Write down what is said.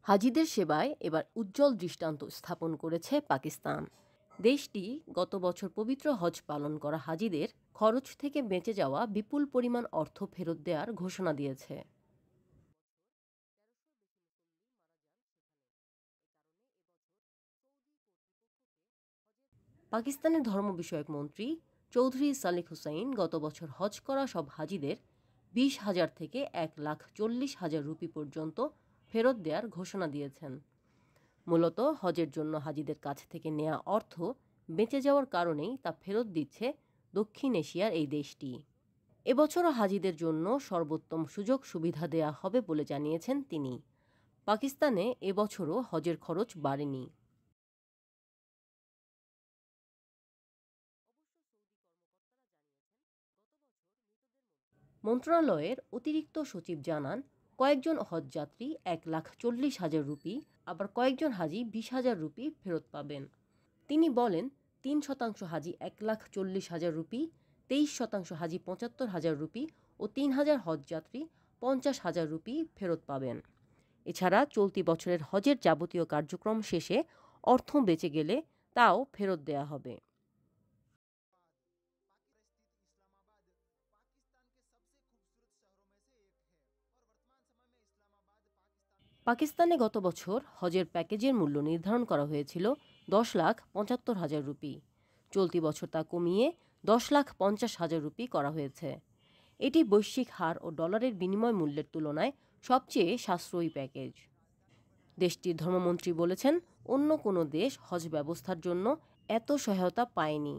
হাজিদের সেবায় এবার উজ্জ্বল দৃষ্টান্ত স্থাপন করেছে পাকিস্তান। দেশটি গত বছর পবিত্র হজ পালন করা হাজিদের খরচ থেকে বেঁচে যাওয়া বিপুল পরিমাণ অর্থ ফেরত দেওয়ার ঘোষণা দিয়েছে। পাকিস্তানের ধর্ম বিষয়ক মন্ত্রী চৌধুরী সালেক হুসাইন গত বছর হজ করা সব হাজিদের 20,000 থেকে 1,40,000 রুপি পর্যন্ত ফেরত দেওয়ার ঘোষণা দিয়েছেন। মূলত হজের জন্য হাজিদের কাছ থেকে নেওয়া অর্থ বেঁচে যাওয়ার কারণেই তা ফেরত দিচ্ছে দক্ষিণ এশিয়ার এই দেশটি। এবছরও হাজিদের জন্য সর্বোত্তম সুযোগ সুবিধা দেয়া হবে বলে জানিয়েছেন তিনি। পাকিস্তানে এবছরও হজের খরচ বাড়েনি। মন্ত্রণালয়ের অতিরিক্ত সচিব জানান, কয়েকজন হজযাত্রী 1,40,000 রুপি, আবার কয়েকজন হাজি 20,000 রুপি ফেরত পাবেন। তিনি বলেন, 3% হাজি 1,40,000 রুপি, 23% হাজি 75,000 রুপি ও 3,000 হজযাত্রী 50,000 রুপি ফেরত পাবেন। এছাড়া চলতি বছরের হজের যাবতীয় কার্যক্রম শেষে অর্থ বেঁচে গেলে তাও ফেরত দেয়া হবে। পাকিস্তানে গত বছর হজের প্যাকেজের মূল্য নির্ধারণ করা হয়েছিল 10,75,000 রুপি। চলতি বছর তা কমিয়ে 10,50,000 রুপি করা হয়েছে। এটি বৈশ্বিক হার ও ডলারের বিনিময় মূল্যের তুলনায় সবচেয়ে সাশ্রয়ী প্যাকেজ। দেশটির ধর্মমন্ত্রী বলেছেন, অন্য কোনো দেশ হজ ব্যবস্থার জন্য এত সহায়তা পায়নি।